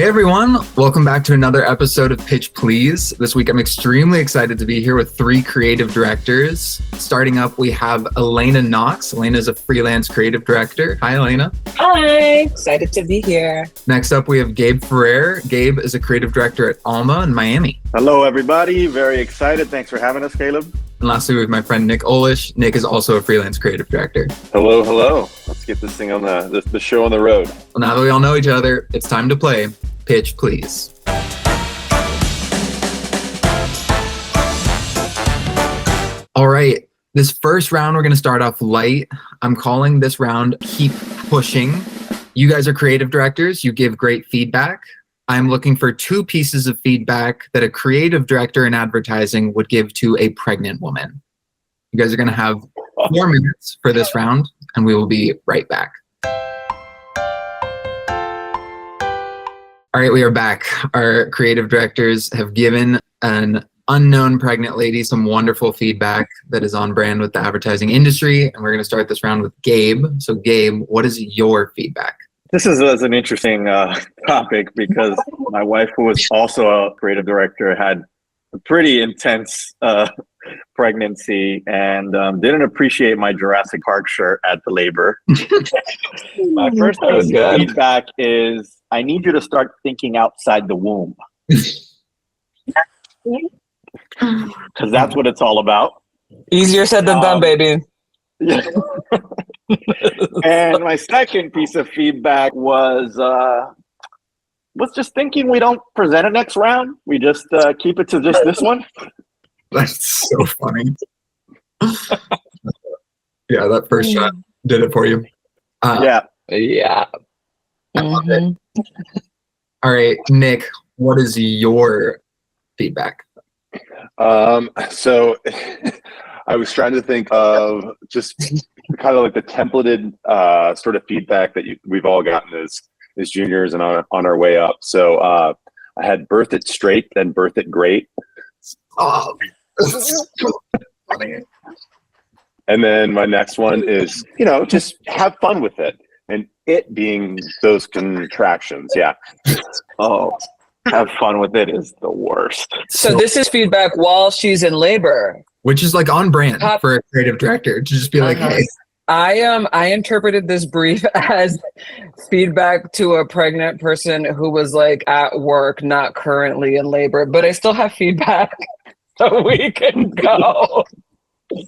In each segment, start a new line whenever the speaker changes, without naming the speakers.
Hey everyone, welcome back to another episode of Pitch Please. This week I'm extremely excited to be here with three creative directors. Starting up, we have Elena Knox. Elena is a freelance creative director. Hi Elena.
Hi, excited to be here.
Next up, we have Gabe Ferrer. Gabe is a creative director at Alma in Miami.
Hello everybody, very excited. Thanks for having us, Caleb.
And lastly, we have my friend Nick Olish. Nick is also a freelance creative director.
Hello. Let's get this thing on the show on the road.
Well, now that we all know each other, it's time to play Pitch Please. All right, this first round, we're going to start off light. I'm calling this round Keep Pushing. You guys are creative directors. You give great feedback. I'm looking for two pieces of feedback that a creative director in advertising would give to a pregnant woman. You guys are going to have 4 minutes for this round, and we will be right back. All right, we are back. Our creative directors have given an unknown pregnant lady some wonderful feedback that is on brand with the advertising industry, and we're going to start this round with Gabe. So Gabe, what is your feedback?
This is an interesting topic because my wife, who was also a creative director, had a pretty intense pregnancy and didn't appreciate my Jurassic Park shirt at the labor. My first piece of feedback is, I need you to start thinking outside the womb. Because that's what it's all about.
Easier said than done, baby.
Yeah. And my second piece of feedback was just thinking we don't present it next round. We just keep it to just this one.
That's so funny. Yeah, that first shot did it for you.
Yeah.
Mm-hmm.
All right, Nick, what is your feedback?
So I was trying to think of just kind of like the templated sort of feedback that we've all gotten as juniors and on our way up. So I had birth it straight, then birth it great.
Oh, this is so funny.
And then my next one is, just have fun with it. And it being those contractions. Yeah.
Oh, have fun with it is the worst.
So this is feedback while she's in labor.
Which is like on brand for a creative director to just be like, hey.
I interpreted this brief as feedback to a pregnant person who was like at work, not currently in labor, but I still have feedback so we can go.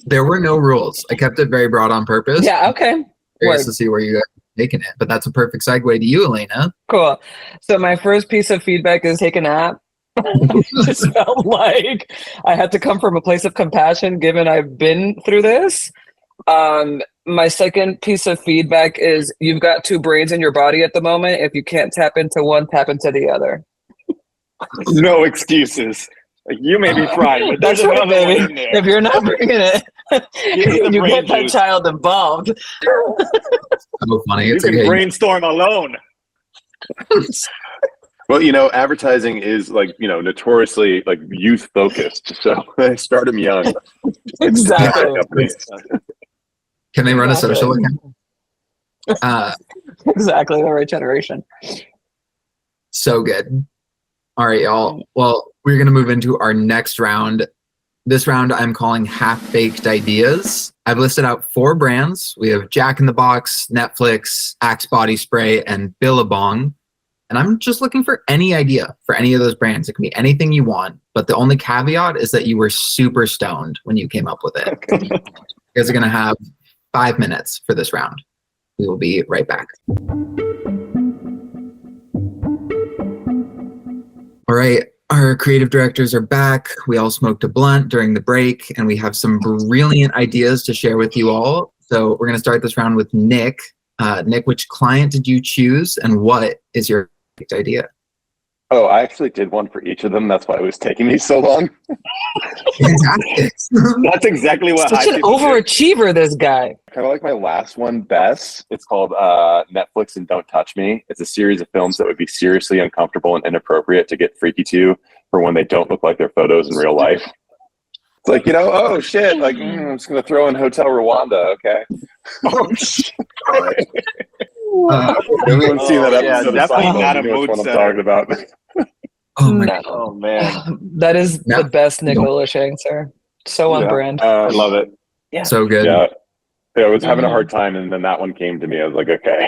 There were no rules. I kept it very broad on purpose.
Yeah, okay.
Curious to see where you guys are taking it, but that's a perfect segue to you, Elena.
Cool. So my first piece of feedback is take a nap. Just felt like I had to come from a place of compassion given I've been through this. My second piece of feedback is you've got two brains in your body at the moment. If you can't tap into one, tap into the other.
No excuses. Like, you may be fried, but there's
That's right,
another one in
baby.
there.
If you're not bringing it, you get that child involved.
So funny.
You
It's
can
like, hey,
brainstorm alone.
Well, advertising is like, notoriously like youth focused. So I start them young.
Exactly.
can they run a social account?
Exactly, the right generation.
So good. All right, y'all. Well, we're going to move into our next round. This round I'm calling half-baked ideas. I've listed out 4 brands. We have Jack in the Box, Netflix, Axe Body Spray, and Billabong. And I'm just looking for any idea for any of those brands. It can be anything you want, but the only caveat is that you were super stoned when you came up with it. You guys are going to have 5 minutes for this round. We will be right back. All right, our creative directors are back. We all smoked a blunt during the break, and we have some brilliant ideas to share with you all. So we're going to start this round with Nick. Nick, which client did you choose, and what is your idea?
Oh, I actually did one for each of them. That's why it was taking me so long.
Fantastic.
That's exactly what
Such an overachiever, this guy.
Kind of like my last one best. It's called Netflix and Don't Touch Me. It's a series of films that would be seriously uncomfortable and inappropriate to get freaky to for when they don't look like their photos in real life. It's like, oh shit, like I'm just gonna throw in Hotel Rwanda, okay?
Oh shit.
Everyone's seen that
yeah,
episode of
definitely
Seinfeld.
not a
You know which
mood
one I'm
setter.
talking about.
Oh my
No.
Oh man,
That is
No.
the best Nick Olish answer. So on
Yeah.
brand.
I love it.
Yeah.
so good.
Yeah. I was having a
Mhm.
hard time, and then that one came to me. I was like, okay,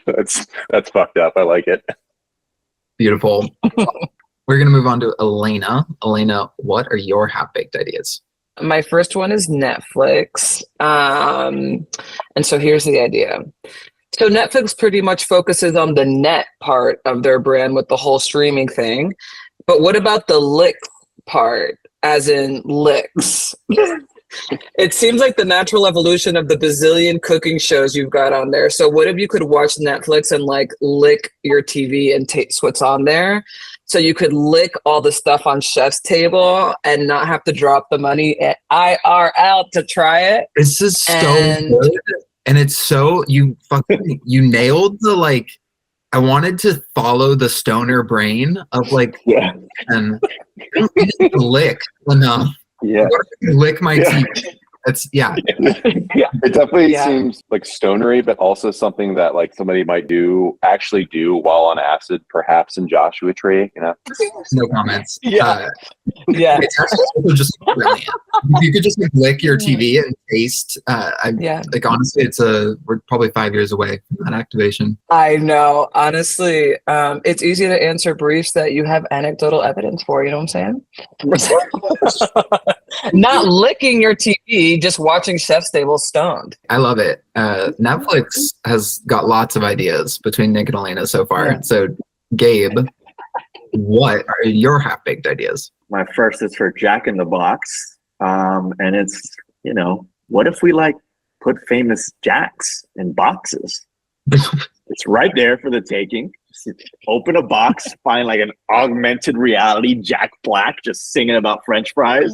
that's fucked up. I like it.
Beautiful. We're gonna move on to Elena. Elena, what are your half-baked ideas?
My first one is Netflix. And so here's the idea. So Netflix pretty much focuses on the net part of their brand with the whole streaming thing. But what about the lick part, as in licks? It seems like the natural evolution of the bazillion cooking shows you've got on there. So what if you could watch Netflix and like lick your TV and taste what's on there? So you could lick all the stuff on Chef's Table and not have to drop the money at IRL to try it.
This is so
And-
good. And it's so you nailed the like I wanted to follow the stoner brain of like
Yeah,
and lick enough.
yeah.
Lick my
Yeah.
teeth. That's yeah.
It definitely
Yeah.
seems like stonery, but also something that like somebody might actually do while on acid, perhaps in Joshua Tree. You know,
No comments.
Yeah. Yeah.
It's actually also just brilliant. If you could just like, lick your TV and taste.
Yeah.
Like honestly, we're probably 5 years away from that activation.
I know. Honestly, it's easy to answer briefs that you have anecdotal evidence for. You know what I'm saying? Not licking your TV, just watching Chef's Table stoned.
I love it. Netflix has got lots of ideas between Nick and Elena so far.
Yeah.
So, Gabe, what are your half-baked ideas?
My first is for Jack in the Box, and it's what if we like put famous Jacks in boxes? It's right there for the taking. Just open a box, find like an augmented reality Jack Black just singing about French fries.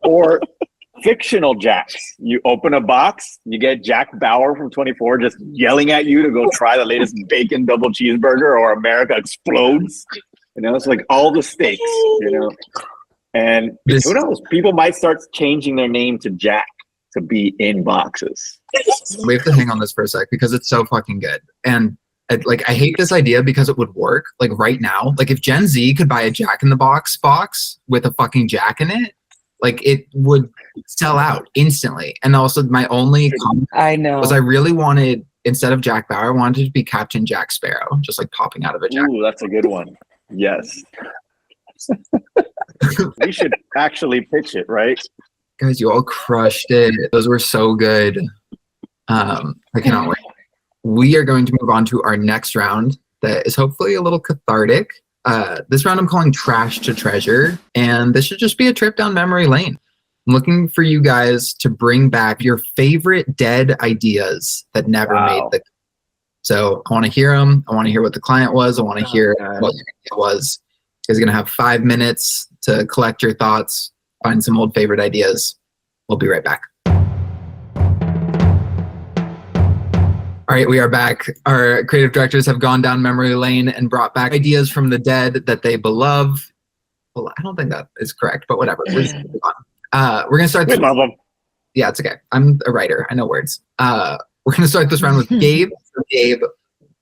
Or fictional Jacks. You open a box, you get Jack Bauer from 24 just yelling at you to go try the latest bacon double cheeseburger or America explodes. It's like all the stakes, And who knows? People might start changing their name to Jack to be in boxes.
We have to hang on this for a sec because it's so fucking good. And I hate this idea because it would work like right now. Like if Gen Z could buy a Jack in the Box with a fucking Jack in it, like it would sell out instantly. And also my only comment
I know.
was I really wanted, instead of Jack Bauer, I wanted it to be Captain Jack Sparrow, just like popping out of a Jack.
Ooh, that's a good one. Yes. We should actually pitch it, right?
Guys, you all crushed it. Those were so good. I cannot wait. We are going to move on to our next round that is hopefully a little cathartic. This round I'm calling Trash to Treasure, and this should just be a trip down memory lane. I'm looking for you guys to bring back your favorite dead ideas that never made the. So I want to hear them. I want to hear what the client was. I want to hear what your idea was. You guys are going to have 5 minutes to collect your thoughts, find some old favorite ideas. We'll be right back. All right, we are back. Our creative directors have gone down memory lane and brought back ideas from the dead that they beloved. Well, I don't think that is correct, but whatever. We're just gonna move on. We're gonna start.
We love them.
Yeah, it's okay. I'm a writer. I know words. We're gonna start this round with Gabe. So Gabe,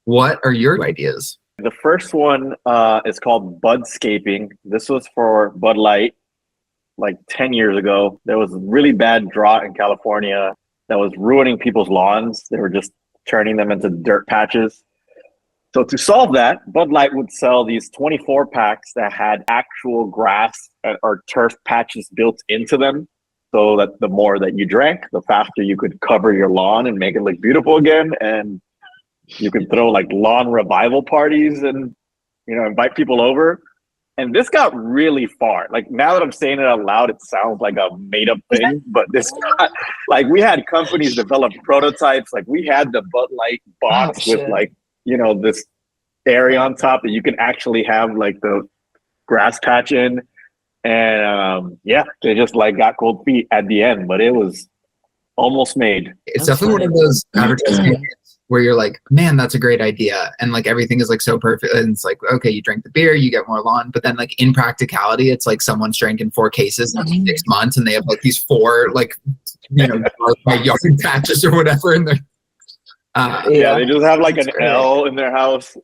what are your ideas?
The first one is called Budscaping. This was for Bud Light like 10 years ago. There was a really bad drought in California that was ruining people's lawns. They were just turning them into dirt patches. So to solve that, Bud Light would sell these 24 packs that had actual grass or turf patches built into them, so that the more that you drank, the faster you could cover your lawn and make it look beautiful again. And you could throw like lawn revival parties and, invite people over. And this got really far. Like now that I'm saying it out loud, it sounds like a made up thing, but this got, like we had companies develop prototypes. Like we had the Bud Light box with like, this area on top that you can actually have like the grass patch in. And they just like got cold feet at the end, but it was almost made.
It's definitely one of those advertisements where you're like, man, that's a great idea. And like everything is like so perfect. And it's like, okay, you drink the beer, you get more lawn. But then like in practicality, it's like someone's drinking 4 cases in 6 months and they have like these 4 like, yard patches or whatever. And they're
Yeah, they just have like
That's
an
great.
L in their house.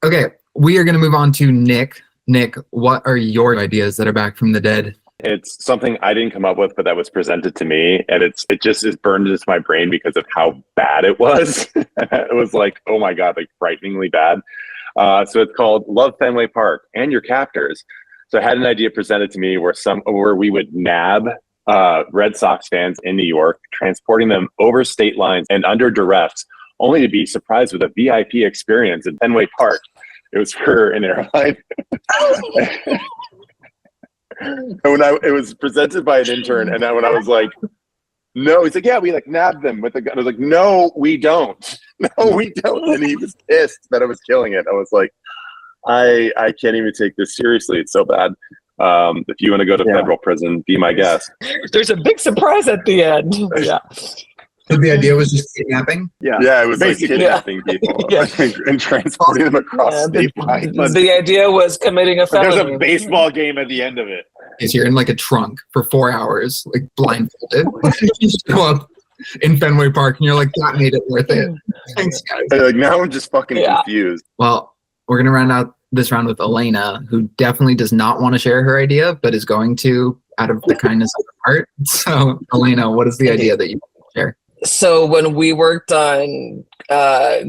Okay, we are going to move on to Nick. Nick, what are your ideas that are back from the dead?
It's something I didn't come up with, but that was presented to me, and it just is burned into my brain because of how bad it was. It was like, oh my god, like frighteningly bad. So it's called Love Fenway Park and Your Captors. So I had an idea presented to me where we would nab Red Sox fans in New York, transporting them over state lines and under duress, only to be surprised with a VIP experience in Fenway Park. It was for an airline. And it was presented by an intern, and when I was like, no, he's like, yeah, we like nabbed them with a gun. I was like, no, we don't. No, we don't. And he was pissed that I was killing it. I was like, I can't even take this seriously. It's so bad. If you want to go to federal prison, be my guest.
There's a big surprise at the end. Yeah.
So the idea was just kidnapping?
Yeah, it was
Basically,
like kidnapping people
Yeah.
and transporting them across state lines.
The idea was committing a felony.
There's a baseball game at the end of it.
Is you're in like a trunk for 4 hours, like blindfolded. You show up in Fenway Park and you're like, that made it worth it. Thanks, guys.
And like now I'm just fucking confused.
Well, we're going to round out this round with Elena, who definitely does not want to share her idea, but is going to out of the kindness of her heart. So, Elena, what is the idea that you want to share?
So when we worked on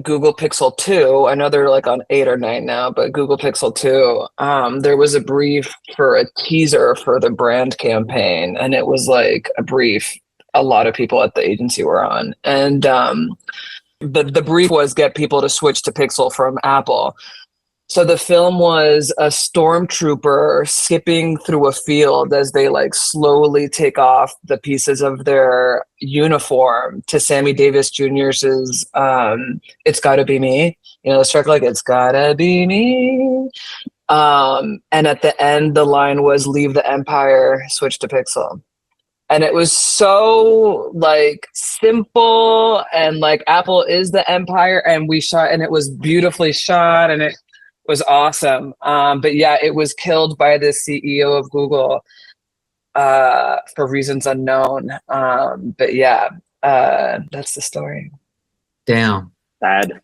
Google Pixel 2, I know they're like on 8 or 9 now, but Google Pixel 2, there was a brief for a teaser for the brand campaign. And it was like a brief a lot of people at the agency were on. And the brief was get people to switch to Pixel from Apple. So the film was a stormtrooper skipping through a field as they like slowly take off the pieces of their uniform to Sammy Davis Jr.'s It's Gotta Be Me. You know, the track like It's Gotta Be Me. And at the end, the line was leave the Empire, switch to Pixel. And it was so like simple and like Apple is the Empire, and we shot and it was beautifully shot and it was awesome. But yeah, it was killed by the CEO of Google for reasons unknown. But yeah, that's the story.
Damn.
Bad.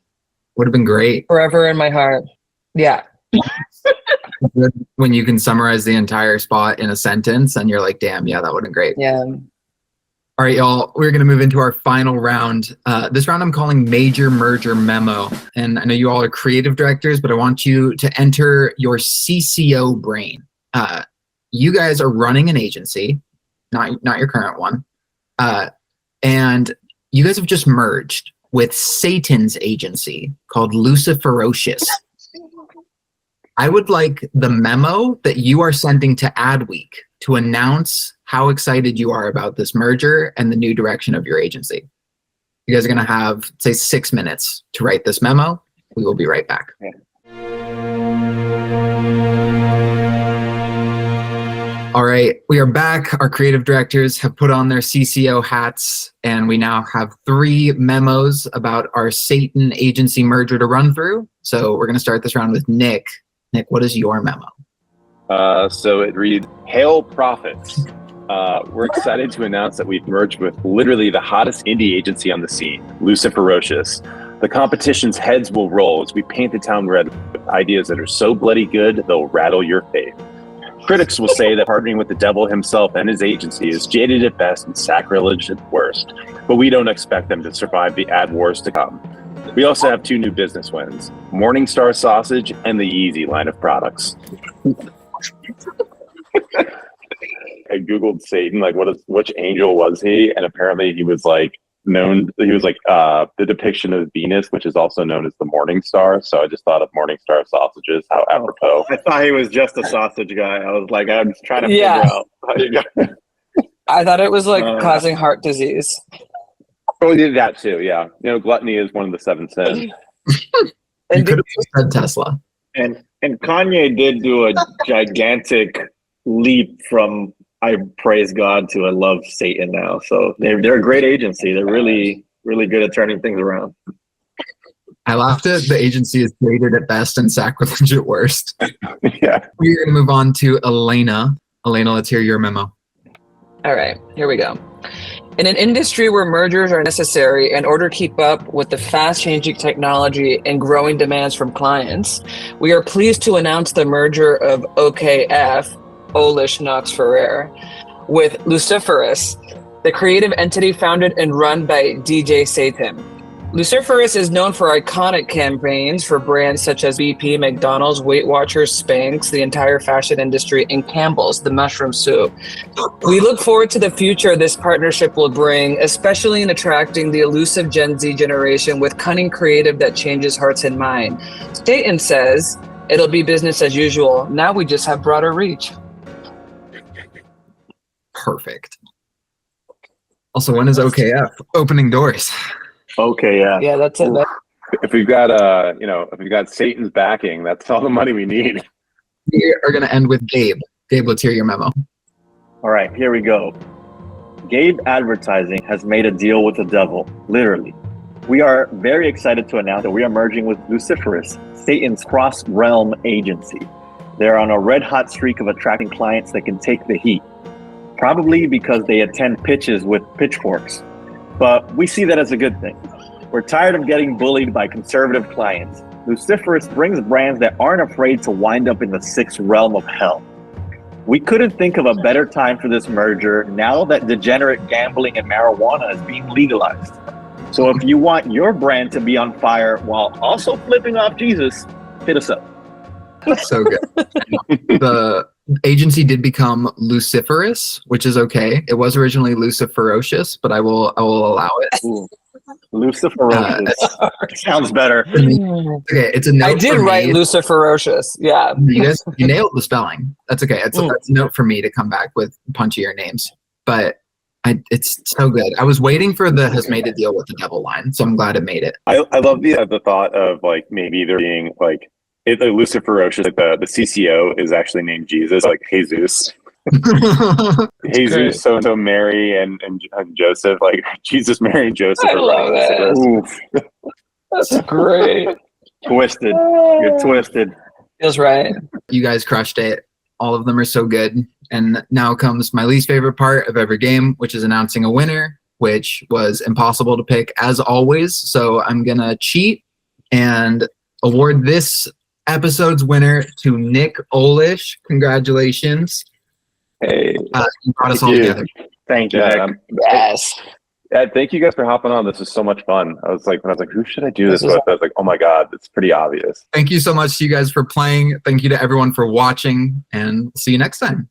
Would have been great.
Forever in my heart. Yeah.
When you can summarize the entire spot in a sentence and you're like, damn, yeah, that would have been great.
Yeah.
All right, y'all, we're going to move into our final round. This round I'm calling Major Merger Memo. And I know you all are creative directors, but I want you to enter your CCO brain. You guys are running an agency, not your current one. And you guys have just merged with Satan's agency called Luciferocious. I would like the memo that you are sending to Adweek to announce how excited you are about this merger and the new direction of your agency. You guys are going to have, say, 6 minutes to write this memo. We will be right back. All right, we are back. Our creative directors have put on their CCO hats, and we now have 3 memos about our Satan agency merger to run through. So we're going to start this round with Nick. Nick, what is your memo?
So it reads, Hail Prophets. We're excited to announce that we've merged with literally the hottest indie agency on the scene, Luciferocious. The competition's heads will roll as we paint the town red with ideas that are so bloody good, they'll rattle your faith. Critics will say that partnering with the devil himself and his agency is jaded at best and sacrilege at worst, but we don't expect them to survive the ad wars to come. We also have 2 new business wins, Morningstar Sausage and the Yeezy line of products. I Googled Satan, like which angel was he? And apparently he was like the depiction of Venus, which is also known as the Morning Star. So I just thought of Morningstar sausages, how apropos.
I thought he was just a sausage guy. I was like, I'm trying to figure out.
I thought it was like causing heart disease.
Oh, we did that too, yeah. You know, gluttony is one of the 7 sins.
You could have just said Tesla.
And Kanye did do a gigantic leap from I praise God to I love Satan now. So they're a great agency. They're really, really good at turning things around.
I laughed at the agency is jaded at best and sacrilege at worst.
Yeah.
We're going to move on to Elena. Elena, let's hear your memo.
All right, here we go. In an industry where mergers are necessary in order to keep up with the fast-changing technology and growing demands from clients, we are pleased to announce the merger of OKF, Olish, Knox, Ferrer, with Luciferus, the creative entity founded and run by DJ Satan. Luciferus is known for iconic campaigns for brands such as BP, McDonald's, Weight Watchers, Spanx, the entire fashion industry, and Campbell's, the mushroom soup. We look forward to the future this partnership will bring, especially in attracting the elusive Gen Z generation with cunning creative that changes hearts and minds. Satan says it'll be business as usual. Now we just have broader reach.
Perfect. Also, when is OKF opening doors?
Okay, yeah.
Yeah, that's it.
If we've got if we've got Satan's backing, that's all the money we need.
We are going to end with Gabe. Gabe, let's hear your memo.
All right, here we go. Gabe Advertising has made a deal with the devil, literally. We are very excited to announce that we are merging with Luciferus, Satan's cross-realm agency. They're on a red-hot streak of attracting clients that can take the heat, probably because they attend pitches with pitchforks. But we see that as a good thing. We're tired of getting bullied by conservative clients. Luciferus brings brands that aren't afraid to wind up in the sixth realm of hell. We couldn't think of a better time for this merger now that degenerate gambling and marijuana is being legalized. So if you want your brand to be on fire while also flipping off Jesus, hit us up.
So good. The agency did become Luciferus, which is okay. It was originally Luciferocious, but I will allow it.
Ooh. Luciferocious. Sounds better.
Okay, it's a note.
I did
for
write
me.
Luciferocious. Yeah.
You nailed the spelling. That's okay. That's a note for me to come back with punchier names. But it's so good. I was waiting for the has made a deal with the devil line, so I'm glad it made it.
I love the thought of like maybe there being like Luciferocious, like the CCO is actually named Jesus, like Jesus. Jesus, so Mary and Joseph, like Jesus, Mary, and Joseph.
I love that. That's great.
Twisted. You're twisted.
Feels right.
You guys crushed it. All of them are so good. And now comes my least favorite part of every game, which is announcing a winner, which was impossible to pick as always. So I'm going to cheat and award this episode's winner to Nick Olish. Congratulations.
Hey,
you brought us all together.
Thank you, Nick.
Yes.
Thank you guys for hopping on. This was so much fun. I was like, who should I do this with? I was like, oh my God, it's pretty obvious.
Thank you so much to you guys for playing. Thank you to everyone for watching, and see you next time.